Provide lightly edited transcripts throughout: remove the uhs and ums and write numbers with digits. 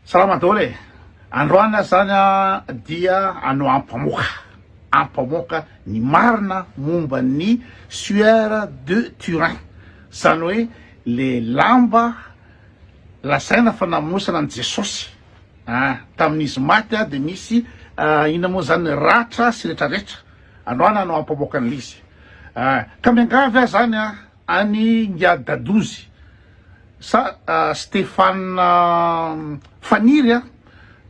Salama daholo androany zany dia anao ampamoaka ny marina momba ny sueur de Turin, zany hoe le lamba lasaina fa namonosana an Jesosy tamin'izy maty de misy ina moa zany ratra sy retraretra, androany anao ampamoaka an'izy ka miangavy zany any Ngiadadozy Stéphane Faniry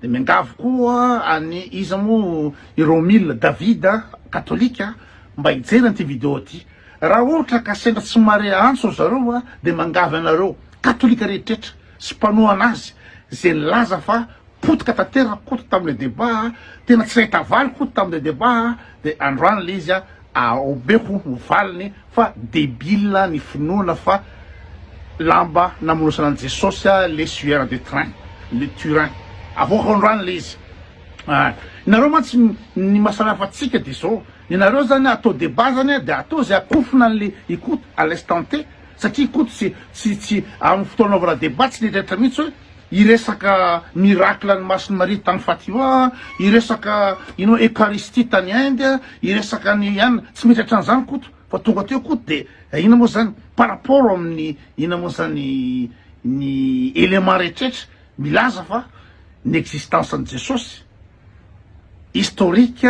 de miangavy koa any izy moa i Romile Davida katolika mba hijery an'ity vidéo ty. Raha ohatra ka sendra tsy mare antso zareo de mangavy anareo katolika rehetrretra sy mpanoa anazy zay laza fa potika tanteraka koto tamile débat, tena tsy rahita valy koto tamile débat de androany le izy aobeko mivaliny fa débile ny finoana fa lamba namonosana an Jesosy le sueur de Turin avoaka androany le izy. Nareo mantsy ny masalafatsika de zao nareo zany atao débat zany de atao zay akofina an'le ikoto à l'instant T, satria ikoto tsy amin'ny fotoana anaovana débat tsy letraretra mihitsy hoe iresaka miracle ny masiny Marie tany Fatima, iresaka ino Eucharistie tany Inde, iresaka ny ihany tsy mitratra an'izany koto fa tonga teo koto de ina moa zany par rapport amin'ny ina moa zany ny élément rehetrretra milaza fa ny existence an Jesosy historique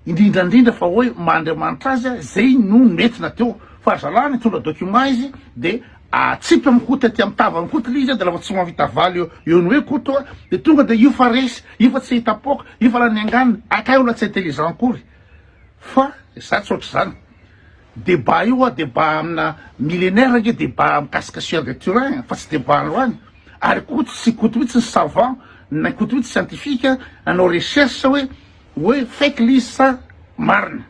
indrindrandrindra fa hoe mandriamanitra azy zay no nentina teo fa zalany tondra document izy de tsipy amy koto aty amy tava amy koto le izy de lafa tsy mavita valy eo ny hoe koto de tonga de io fa resy, io fa tsy hitapoka, io fa la niangany akay ola tsy intelligent kory fa za tsy ohatry zany. Débat io débat amina millénaire nge débat mikasika sueur de Turin fa tsy débat androany ary koto sy koto mihitsy ny savant na koto mihitsy scientifique anao recherche hoe fake lise sa marina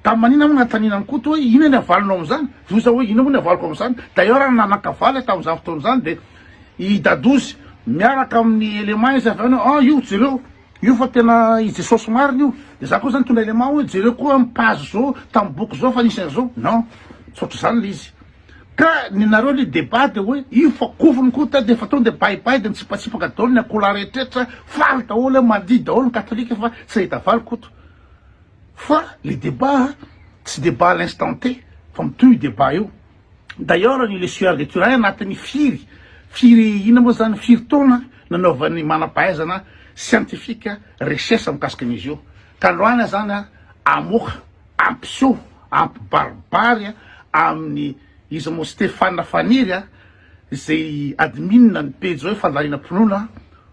ka manina moa natanina ny koto hoe ina ny avalonao am'izany voza hoe ina moa ny avaloko am'izany. D'ailleurs nanakavaly tam'izany fotoana zany de i Dadozy miaraka amin'ny élément izy avy ano io jereo io fa tena i Jesosy marina io de za koa zany tondra élément hoe jereo koa mipazo zao tamy boky zao fa nisany zao non tsotro zany le izy ka ninareo le débat de hoe io fa kofony koa de fa tonga de baibay de mitsipatsipaka daholo ny akola rehetrretra faly daholo mandi daholo ny katolika fa tsy ahita valy koto fa le débat tsy débat à l'instant T fa mitohy débat io. D'ailleurs ny le sueur de Turin anatin'ny firy ina moa zany firy taona nanaovan'ny manampahaizana scientifique recherche mikasika an'izy io ka androany zany amoka ampiseho ampibaribary amin'ny izy moa Stéphane Faniry zay admin ny page hoe fandarina mpinoana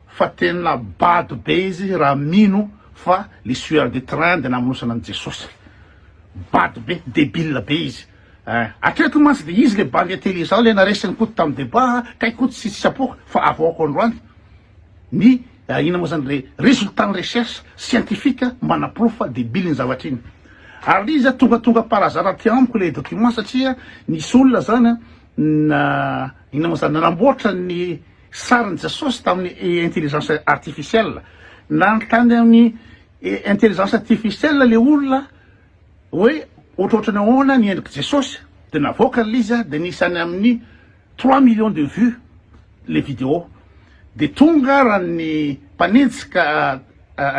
fa tena bado be izy raha mino fa le sueur de Turin de namonosana an Jesosy bado be débile be izy atreto mantsy de izy le bandy intelligent le naresiny koto tamy débat kay koto tsy sapoka fa avaoko androany ny ina moa zany le résultat ny recherche scientifique manaprofa débile ny zavatra iny ary izy tonga parazara ty amiko le document satria nisy olona zany na ina moa zany nanamboatra ny sariny Jesosy tamin'ny intelligence artificielle nanontany amin'ny intelligence artificielle le olona hoe ohatrohatra ny ahoana ny endriky Jesosy de navoaka l'izy de nisany amin'ny 3 millions de vues le vidéo de tonga raha ny mpanenjika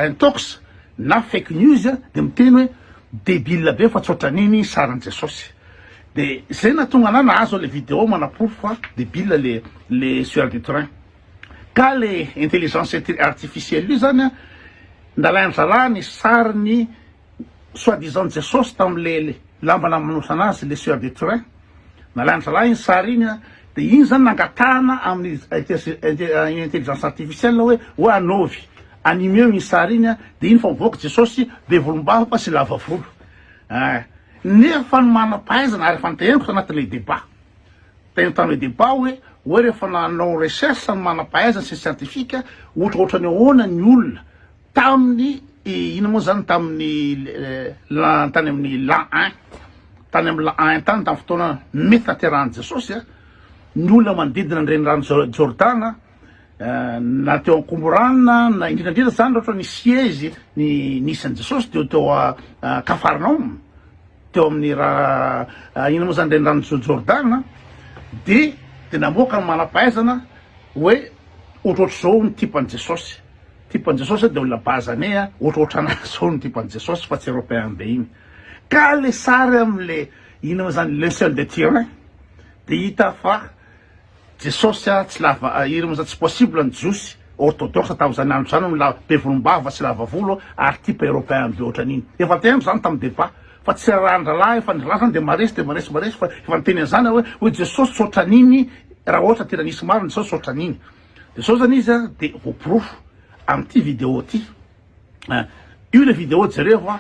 intox na fake news de miteny hoe débile be fa tsotraniny saran Jesosy de zay natonga ana nahazo le vidéo manaprofo fa débile le sueur de Turin ka le intelligence artificielle io zany ndalaindrala ny sariny soi-disant Jesosy tamile lamba namonosana azy le sueur de Turin nalaindrala iny sary iny de iny zany nangatahana amin'ny intelligence artificielle hoe anaovy animeo iny sary iny de iny fa mivoaka Jesosy be volombafa fa sy lava volo nefa ny manampahaizana ary efa niteniko anatin'le débat tany débat hoe rehefa nanao recherche ny manampahaizana sy scientifique ohatrohatra ny ahoana ny olona tamin'ny ina moa zany tamin'ny tany amin'ny l'an 1 tany amin'ny l'an 1 tany tamy fotoana mety naterahan Jesosy ny olona manodidina ny renirano Jordana na teo an-komborana na indrindrandrindra zany ohatra ny siège ny nisan'i Jesosy teo Cafarnaum teo amin'ny raha ina moa zany renirano Jordana de namoaka ny manampahaizana hoe ohatrohatr'izao ny tipan'i Jesosy. Tipan'i Jesosy de olona bazane a, ohatrohatranazy ny tipan'i Jesosy fa tsy européen be iny. Ka le sary am'le ino zany le seul de tyran de hita fa Jesosy a tsy lava ino moa zany tsy possible ny jiosy orthodoxe tam'izany andro zany la be volombava sy lava volo ary type européen be ohatran'iny. Efa tena zany tamin'ny débat fa tsy rahandralahy efa nylazany de maresy fa efa niteny an'izany hoe Jesosy tsy ohatran'iny raha ohatra teranisy maro Jesosy tsy ohatran'iny. De sao zany izy a de voapirofo am'ty vidéo ty. Io le vidéo jereo a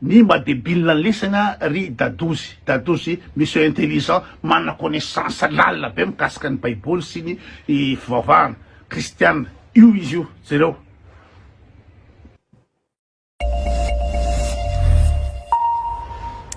ny madebile lesana ry dadozy monsieur intelligent manana connaissance lalina be mikasika ny baiboly sy ny fivavahana kristiana. Io izy io jereo.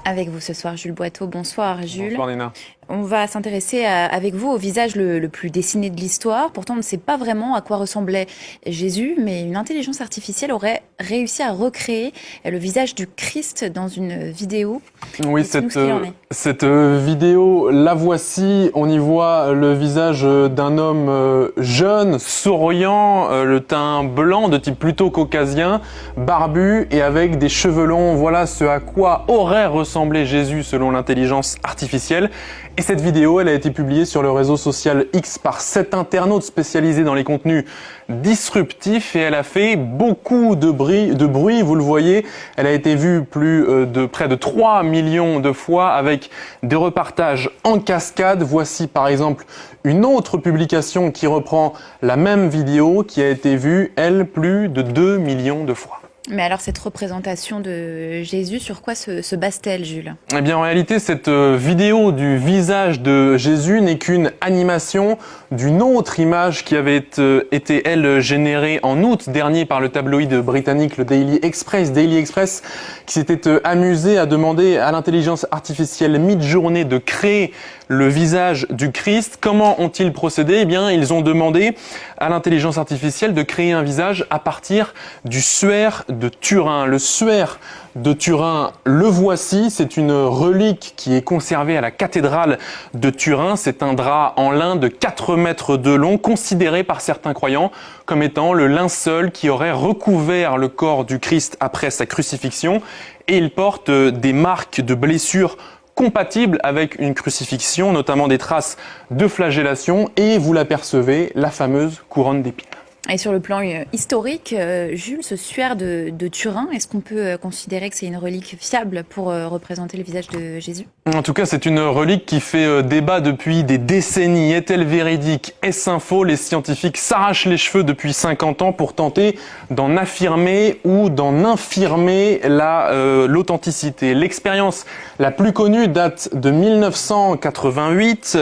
Avec vous ce soir, Jules Boiteau. Bonsoir, Jules. Bonsoir, Nina. On va s'intéresser avec vous au visage le plus dessiné de l'histoire. Pourtant, on ne sait pas vraiment à quoi ressemblait Jésus, mais une intelligence artificielle aurait réussi à recréer le visage du Christ dans une vidéo. Oui, cette vidéo, la voici. On y voit le visage d'un homme jeune, souriant, le teint blanc de type plutôt caucasien, barbu et avec des cheveux longs. Voilà ce à quoi aurait ressemblé Jésus selon l'intelligence artificielle. Et cette vidéo, elle a été publiée sur le réseau social X par 7 internautes spécialisés dans les contenus disruptifs et elle a fait beaucoup de bruit, vous le voyez. Elle a été vue près de 3 millions de fois avec des repartages en cascade. Voici par exemple une autre publication qui reprend la même vidéo qui a été vue, elle, plus de 2 millions de fois. Mais alors cette représentation de Jésus, sur quoi se base-t-elle, Jules? Eh bien en réalité, cette vidéo du visage de Jésus n'est qu'une animation d'une autre image qui avait été, elle, générée en août dernier par le tabloïd britannique, le Daily Express, qui s'était amusé à demander à l'intelligence artificielle Midjourney de créer le visage du Christ. Comment ont-ils procédé? Eh bien, ils ont demandé à l'intelligence artificielle de créer un visage à partir du suaire de Turin. Le suaire de Turin, le voici, c'est une relique qui est conservée à la cathédrale de Turin. C'est un drap en lin de 4 mètres de long, considéré par certains croyants comme étant le linceul qui aurait recouvert le corps du Christ après sa crucifixion. Et il porte des marques de blessures compatible avec une crucifixion, notamment des traces de flagellation et, vous l'apercevez, la fameuse couronne d'épines. Et sur le plan historique, Jules, ce suaire de Turin, est-ce qu'on peut considérer que c'est une relique fiable pour représenter le visage de Jésus? En tout cas, c'est une relique qui fait débat depuis des décennies. Est-elle véridique? Est-ce un faux? Les scientifiques s'arrachent les cheveux depuis 50 ans pour tenter d'en affirmer ou d'en infirmer l'authenticité. L'expérience la plus connue date de 1988,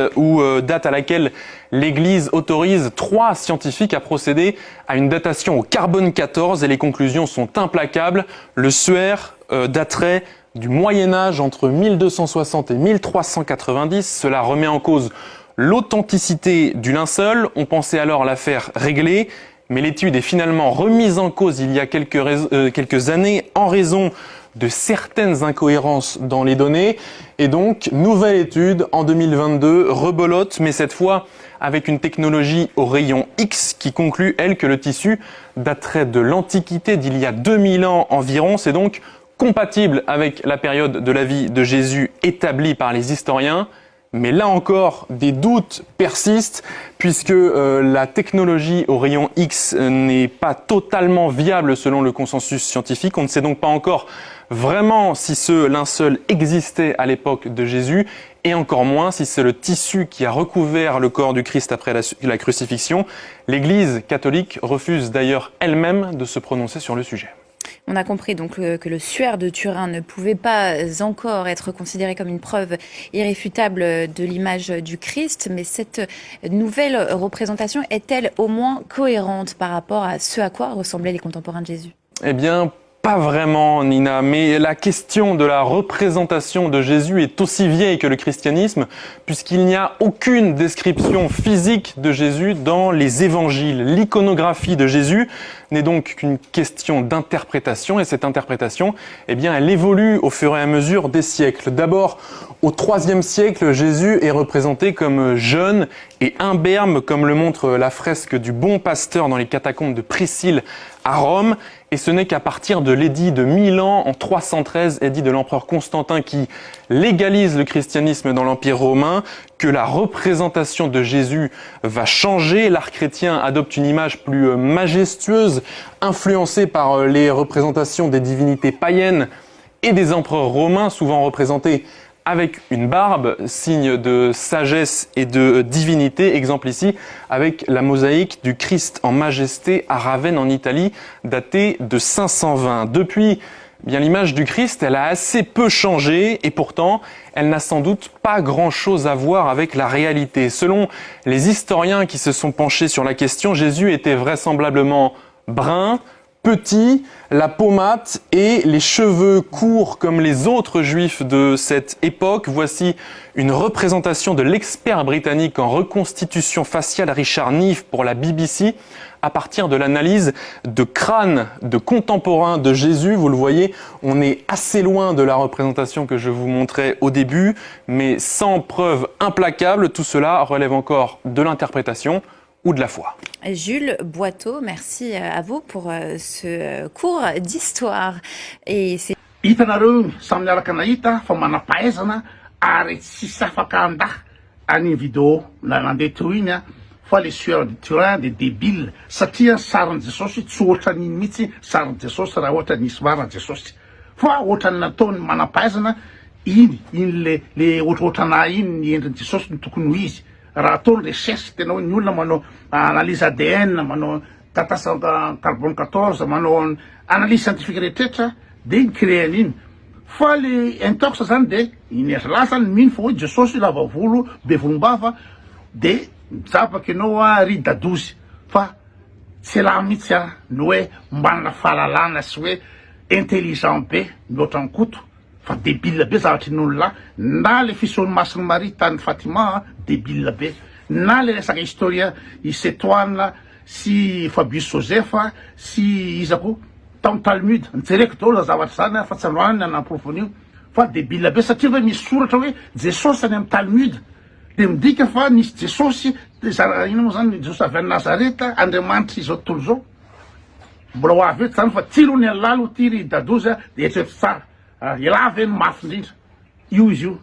date à laquelle l'Église autorise 3 scientifiques à procéder à une datation au carbone 14 et les conclusions sont implacables. Le suaire daterait du Moyen-Âge entre 1260 et 1390. Cela remet en cause l'authenticité du linceul. On pensait alors l'affaire réglée, mais l'étude est finalement remise en cause il y a quelques années en raison de certaines incohérences dans les données. Et donc, nouvelle étude en 2022, rebolote, mais cette fois avec une technologie au rayon X qui conclut, elle, que le tissu daterait de l'Antiquité, d'il y a 2000 ans environ. C'est donc compatible avec la période de la vie de Jésus établie par les historiens. Mais là encore, des doutes persistent puisque la technologie au rayon X n'est pas totalement viable selon le consensus scientifique. On ne sait donc pas encore vraiment si ce linceul existait à l'époque de Jésus et encore moins si c'est le tissu qui a recouvert le corps du Christ après la crucifixion. L'Église catholique refuse d'ailleurs elle-même de se prononcer sur le sujet. On a compris donc que le suaire de Turin ne pouvait pas encore être considéré comme une preuve irréfutable de l'image du Christ, mais cette nouvelle représentation est-elle au moins cohérente par rapport à ce à quoi ressemblaient les contemporains de Jésus? Eh bien, Pas vraiment, Nina, mais la question de la représentation de Jésus est aussi vieille que le christianisme, puisqu'il n'y a aucune description physique de Jésus dans les évangiles. L'iconographie de Jésus n'est donc qu'une question d'interprétation, et cette interprétation, eh bien, elle évolue au fur et à mesure des siècles. D'abord, au IIIe siècle, Jésus est représenté comme jeune et imberbe, comme le montre la fresque du Bon Pasteur dans les catacombes de Priscille à Rome. Et ce n'est qu'à partir de l'édit de Milan en 313, édit de l'empereur Constantin qui légalise le christianisme dans l'Empire romain, que la représentation de Jésus va changer. L'art chrétien adopte une image plus majestueuse, influencée par les représentations des divinités païennes et des empereurs romains, souvent représentés avec une barbe, signe de sagesse et de divinité, exemple ici avec la mosaïque du Christ en majesté à Ravenne en Italie, datée de 520. Depuis, bien l'image du Christ, elle a assez peu changé et pourtant, elle n'a sans doute pas grand-chose à voir avec la réalité. Selon les historiens qui se sont penchés sur la question, Jésus était vraisemblablement brun, petit, la peau mate et les cheveux courts comme les autres juifs de cette époque. Voici une représentation de l'expert britannique en reconstitution faciale Richard Neave pour la BBC à partir de l'analyse de crânes de contemporains de Jésus. Vous le voyez, on est assez loin de la représentation que je vous montrais au début, mais sans preuve implacable. Tout cela relève encore de l'interprétation ou de la foi. Jules Boiteau, merci à vous pour ce cours d'histoire. Et c'est Hitanareo samy miaraka nahita fa manam-pahaizana ary tsisy afaka andaha any vidéo nandeha teo iny a fa le sueur de Turin de débile satria sarin'i Jesosy tsy ohatran'iny mihitsy sarin'i Jesosy raha ohatra nisy marina Jesosy fa ohatrany nataony manam-pahaizana iny le ohatrohatrana iny ny endrin'i Jesosy ny tokony ho izy. Raha ataony recherche tena hoe ny olona manao analyse ADN, manao tatasa carbone 14, manao analyse scientifique rehetrarehetra de ny créany iny. Fa le intox zany de iny la zany mino fa hoe Jesosy lava volo, be volombava de mijabaky ianao ry dadozy fa tsy la mihitsy ny hoe manana fahalalana sy hoe intelligent be mihoatra ny koto. Fa débile be zavatra in'olona na le fisoan'ny masiny Marie tany Fatima débile be, na le resaka historia Isetoana sy Fabius Josepha sy iza koa tamin'ny Talmud nijereko daholo zavatra zany fa tsy androany nanamprofonio fa débile be satria hoe misy soratra hoe Jesosy any amin'ny Talmud de midika fa nisy Jesosy ino moa zany Jesosy avy any Nazareta Andriamanitra izao tontolo zao mbola ho avy eto zany fa tirony alalo tiry dadozy de eritrereto tsara. Ilavy eny mafy indrindra io izy io.